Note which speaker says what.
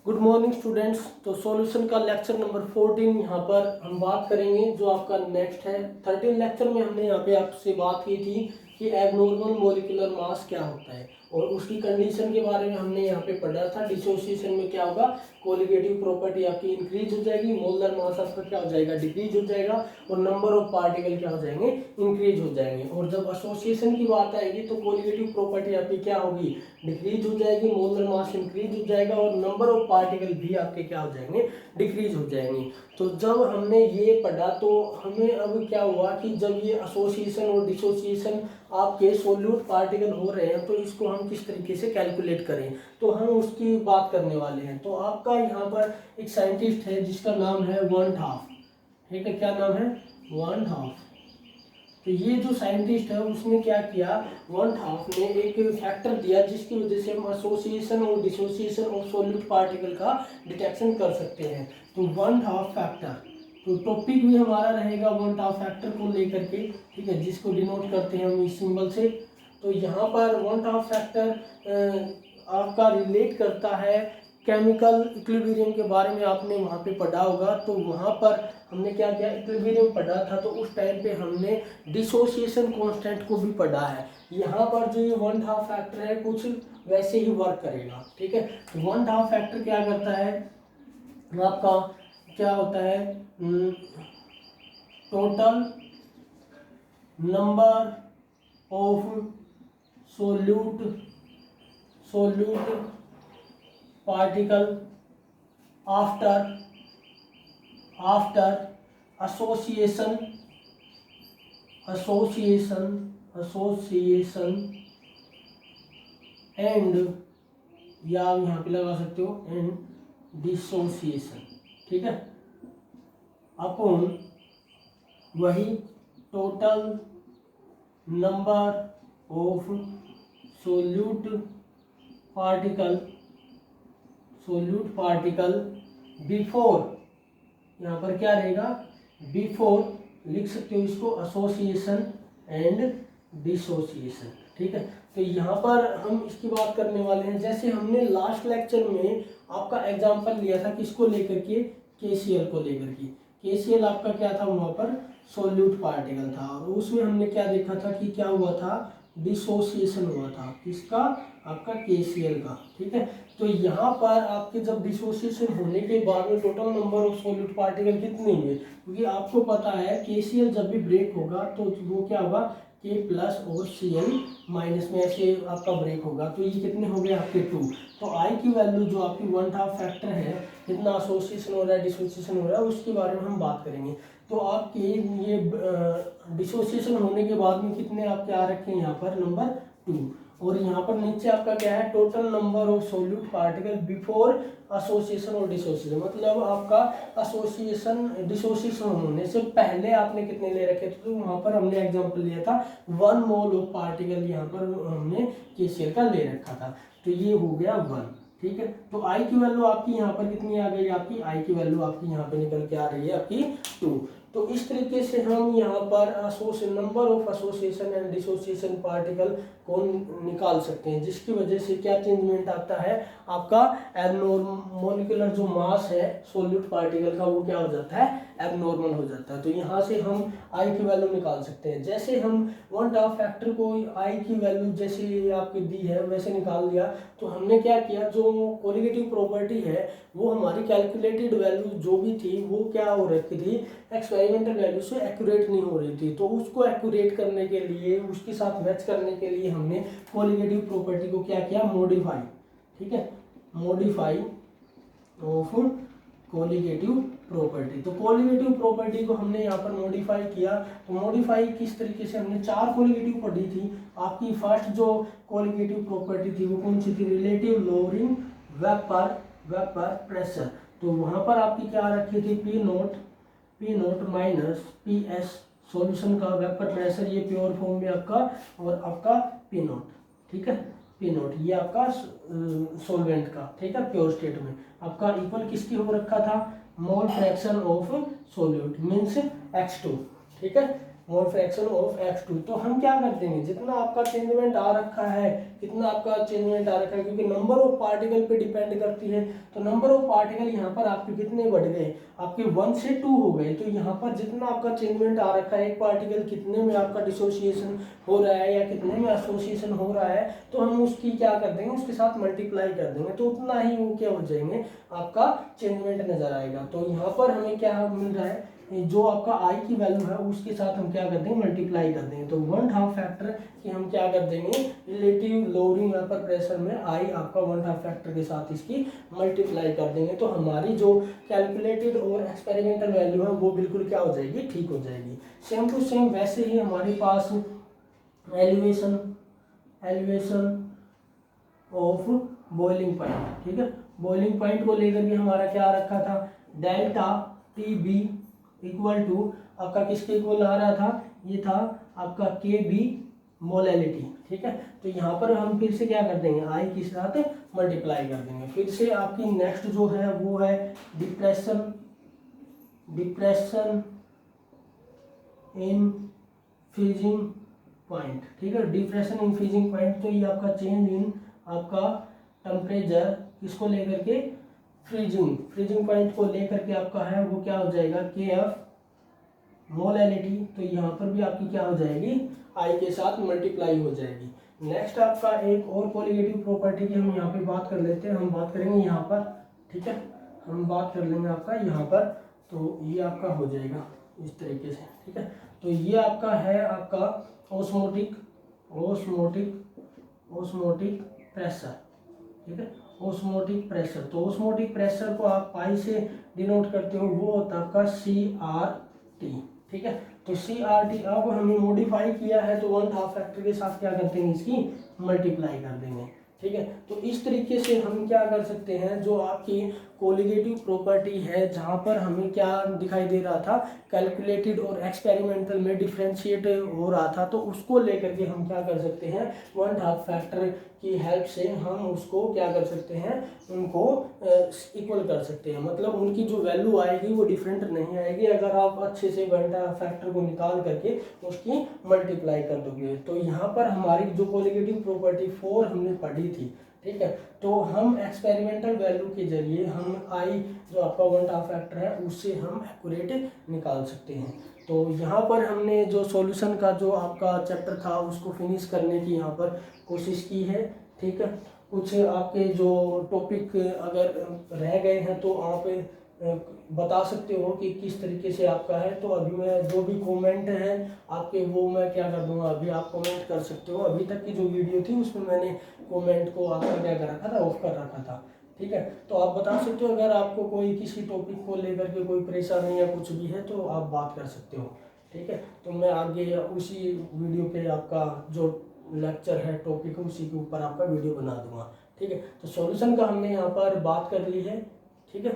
Speaker 1: Good morning students. तो solution का lecture number 14 यहाँ पर हम बात करेंगे जो आपका नेक्स्ट है। 13 लेक्चर में हमने यहाँ पे आपसे बात की थी कि एबनॉर्मल मॉलिक्यूलर मास क्या होता है और उसकी कंडीशन के बारे में हमने यहाँ पे पढ़ा था। डिसोसिएशन में क्या होगा, कोलिगेटिव प्रॉपर्टी आपकी इंक्रीज हो जाएगी, मोलर मास आपका क्या हो जाएगा, डिक्रीज हो जाएगा और नंबर ऑफ पार्टिकल क्या हो जाएंगे, इंक्रीज हो जाएंगे। और जब एसोसिएशन की बात आएगी तो कोलिगेटिव प्रॉपर्टी आपकी क्या होगी, डिक्रीज हो जाएगी, मोलर मास इंक्रीज हो जाएगा और नंबर ऑफ पार्टिकल भी आपके क्या हो जाएंगे, डिक्रीज हो जाएंगे। तो जब हमने ये पढ़ा तो हमें अब क्या हुआ कि जब ये एसोसिएशन और डिसोसिएशन आपके सोल्यूट पार्टिकल हो रहे हैं तो इसको हम किस तरीके से कैलकुलेट करें, तो हम उसकी बात करने वाले हैं। तो आपका यहाँ पर एक साइंटिस्ट है जिसका नाम है वॉन हाफ, ठीक है, क्या नाम है, वॉन हाफ। तो ये जो साइंटिस्ट है उसने क्या किया, वॉन हाफ ने एक फैक्टर दिया जिसकी वजह से हम एसोसिएशन और डिसोसिएशन ऑफ सोल्यूट पार्टिकल का डिटेक्शन कर सकते हैं। तो वॉन हाफ फैक्टर, तो टॉपिक भी हमारा रहेगा वॉन हाफ फैक्टर को लेकर के, ठीक है, जिसको डिनोट करते हैं हम इस सिंबल से। तो यहाँ पर वॉन हाफ फैक्टर आपका रिलेट करता है केमिकल इक्विलिब्रियम के बारे में, आपने वहाँ पे पढ़ा होगा। तो वहाँ पर हमने क्या किया, इक्विलिब्रियम पढ़ा था तो उस टाइम पे हमने डिसोसिएशन कांस्टेंट को भी पढ़ा है। यहाँ पर जो ये वन हाफ फैक्टर है कुछ वैसे ही वर्क करेगा, ठीक है। तो वन हाफ फैक्टर क्या करता है, आपका क्या होता है, total number of solute particle after association and, या आप यहाँ पे लगा सकते हो एंड डिसोसिएशन, ठीक है, अपॉन वही total number of solute particle before, यहाँ पर क्या रहेगा, बिफोर लिख सकते हो इसको एसोसिएशन एंड डिसोसिएशन, ठीक है। तो यहाँ पर हम इसकी बात करने वाले हैं। जैसे हमने लास्ट लेक्चर में आपका एग्जांपल लिया था किसको लेकर के, KCl को लेकर के। KCl आपका क्या था, वहाँ पर सोल्यूट पार्टिकल था और उसमें हमने क्या देखा था कि क्या हुआ था, डिसोसिएशन हुआ था, किसका, आपका KCl का, ठीक है। तो यहाँ पर आपके जब डिसोसिएशन होने के बाद में total number of solute particle कितने हुए, क्योंकि आपको पता है KCl जब भी ब्रेक होगा तो वो क्या होगा, K प्लस और Cl माइनस में ऐसे आपका ब्रेक होगा। तो ये कितने हो गए आपके 2। तो I की वैल्यू जो आपकी वन हाफ फैक्टर है, कितना एसोसिएशन हो रहा है, डिसोसिएशन हो रहा है, उसके बारे में हम बात करेंगे। तो आपके ये डिसोसिएशन होने के बाद में कितने आपके आ रखे हैं यहाँ पर, नंबर 2। और यहाँ पर नीचे आपका क्या है, total number of solute particle before association और डिसोसिएशन, मतलब आपका डिसोसिएशन होने से पहले आपने कितने ले रखे थे। तो वहाँ पर हमने एग्जांपल लिया था 1 मोल ऑफ पार्टिकल, यहाँ पर हमने KCl का ले रखा था। तो ये हो गया 1, ठीक है। तो I की वैल्यू आपकी यहाँ पर कितनी आ गई, आपकी I की वैल्यू आपकी यहाँ पे निकल के आ रही है आपकी 2। तो इस तरीके से हम यहाँ पर number of association and dissociation particle को निकाल सकते हैं, जिसकी वजह से क्या चेंजमेंट आता है, आपका मोलिकुलर जो मास है सोल्यूट पार्टिकल का वो क्या हो जाता है, एबनॉर्मल हो जाता है। तो यहाँ से हम I की वैल्यू निकाल सकते हैं। जैसे हम वन हाफ फैक्टर को I की वैल्यू जैसे आपकी दी है वैसे निकाल लिया, तो हमने क्या किया, जो कोलिगेटिव प्रॉपर्टी है वो हमारी कैलकुलेटेड वैल्यू जो भी थी वो क्या हो रखी थी, एक्सपेरिमेंटल वैल्यू से एक्यूरेट नहीं हो रही थी। तो उसको एक्यूरेट करने के लिए, उसके साथ मैच करने के लिए हमने कोलिगेटिव प्रॉपर्टी को क्या किया, मॉडिफाई, ठीक है, मॉडिफाई ऑफ कोलिगेटिव प्रॉपर्टी। तो कोलिगेटिव प्रॉपर्टी को हमने यहाँ पर मॉडिफाई किया। तो मॉडिफाई किस तरीके से, हमने 4 कोलिगेटिव पढ़ी थी। आपकी फर्स्ट जो कोलिगेटिव प्रॉपर्टी थी वो कौन सी थी, रिलेटिव लोअरिंग वेपर प्रेशर। तो वहाँ पर आपकी क्या रखी थी, P note minus PS solution का वेपर प्रेशर, ये प्योर फॉर्म में आपका, और आपका P नोट, ठीक है, P नोट ये आपका सॉल्वेंट का, ठीक है, प्योर स्टेट में आपका इक्वल किसकी हो रखा था, mole fraction of solute means X2, ठीक है। Mole fraction of x2। तो हम क्या कर देंगे, जितना आपका चेंजमेंट आ रखा है, कितना आपका चेंजमेंट आ रखा है, क्योंकि नंबर ऑफ पार्टिकल पे डिपेंड करती है, तो नंबर ऑफ पार्टिकल यहाँ पर आपके कितने बढ़ गए, आपके 1 से 2 हो गए। तो यहाँ पर जितना आपका चेंजमेंट आ रखा है, एक पार्टिकल कितने में आपका डिसोसिएशन हो रहा है या कितने में एसोसिएशन हो रहा है, तो हम उसकी क्या कर देंगे, उसके साथ मल्टीप्लाई कर देंगे, तो उतना ही वो क्या हो जाएंगे, आपका चेंजमेंट नजर आएगा। तो यहाँ पर हमें क्या मिल रहा है, जो आपका आई की वैल्यू है उसके साथ हम क्या कर देंगे, मल्टीप्लाई कर देंगे। तो 1/2 फैक्टर कि हम क्या कर देंगे, रिलेटिव लोअरिंग यहाँ पर प्रेशर में आई आपका 1/2 फैक्टर के साथ इसकी मल्टीप्लाई कर देंगे, तो हमारी जो कैलकुलेटेड और एक्सपेरिमेंटल वैल्यू है वो बिल्कुल क्या हो जाएगी, ठीक हो जाएगी। सेम टू सेम वैसे ही हमारे पास एलिवेशन ऑफ बॉइलिंग पॉइंट, ठीक है, बॉइलिंग पॉइंट को लेकर के हमारा क्या रखा था, delta T B equal to आपका किसके इक्वल आ रहा था, ये था आपका के बी मोलैलिटी, ठीक है। तो यहाँ पर हम फिर से क्या कर देंगे, आई के साथ मल्टीप्लाई कर देंगे। फिर से आपकी नेक्स्ट जो है वो है डिप्रेशन इन फ्रीजिंग पॉइंट, ठीक है, डिप्रेशन इन फ्रीजिंग पॉइंट। तो ये आपका चेंज इन आपका टेम्परेचर किसको लेकर के, फ्रीजिंग पॉइंट को लेकर के आपका है वो क्या हो जाएगा, के एफ मोलैलिटी। तो यहाँ पर भी आपकी क्या हो जाएगी, आई के साथ मल्टीप्लाई हो जाएगी। नेक्स्ट आपका एक और कोलिगेटिव प्रॉपर्टी की हम यहाँ पे बात कर लेते हैं, हम बात करेंगे यहाँ पर, ठीक है, हम बात कर लेंगे आपका यहाँ पर। तो ये आपका हो जाएगा इस तरीके से, ठीक है। तो ये आपका है आपका ऑस्मोटिक प्रेशर, ठीक है, ऑस्मोटिक प्रेशर। तो ऑस्मोटिक प्रेशर को आप पाई से डिनोट करते हो, वो होता है आपका CRT, ठीक है। तो CRT अब हमें मॉडिफाई किया है, तो 1/2 फैक्टर के साथ क्या करते हैं, इसकी मल्टीप्लाई कर देंगे, ठीक है। तो इस तरीके से हम क्या कर सकते हैं, जो आपकी कोलिगेटिव प्रॉपर्टी है, जहाँ पर हमें क्या दिखाई दे रहा था, कैलकुलेटेड और एक्सपेरिमेंटल में डिफ्रेंशिएट हो रहा था, तो उसको लेकर के हम क्या कर सकते हैं, 1/2 फैक्टर की हेल्प से हम उसको क्या कर सकते हैं, उनको इक्वल कर सकते हैं। मतलब उनकी जो वैल्यू आएगी वो डिफरेंट नहीं आएगी, अगर आप अच्छे से 1/2 फैक्टर को निकाल करके उसकी मल्टीप्लाई कर दोगे। तो यहाँ पर हमारी जो कोलिगेटिव प्रॉपर्टी 4 हमने पढ़ी थी, ठीक है, तो हम एक्सपेरिमेंटल वैल्यू के जरिए हम आई जो आपका 1/2 फैक्टर है उससे हम एक्यूरेट निकाल सकते हैं। तो यहाँ पर हमने जो सॉल्यूशन का जो आपका चैप्टर था उसको फिनिश करने की यहाँ पर कोशिश की है, ठीक है। कुछ आपके जो टॉपिक अगर रह गए हैं तो आप बता सकते हो कि किस तरीके से आपका है। तो अभी मैं जो भी कमेंट है आपके वो मैं क्या कर दूंगा, अभी आप कमेंट कर सकते हो। अभी तक की जो वीडियो थी उसमें मैंने कमेंट को आपका क्या कर रखा था, ऑफ कर रखा था, ठीक है। तो आप बता सकते हो अगर आपको कोई किसी टॉपिक को लेकर के कोई परेशानी या कुछ भी है तो आप बात कर सकते हो, ठीक है। तो मैं आगे उसी वीडियो पे आपका जो लेक्चर है टॉपिक उसी के ऊपर आपका वीडियो बना दूंगा, ठीक है। तो सॉल्यूशन का हमने यहाँ पर बात कर ली है, ठीक है।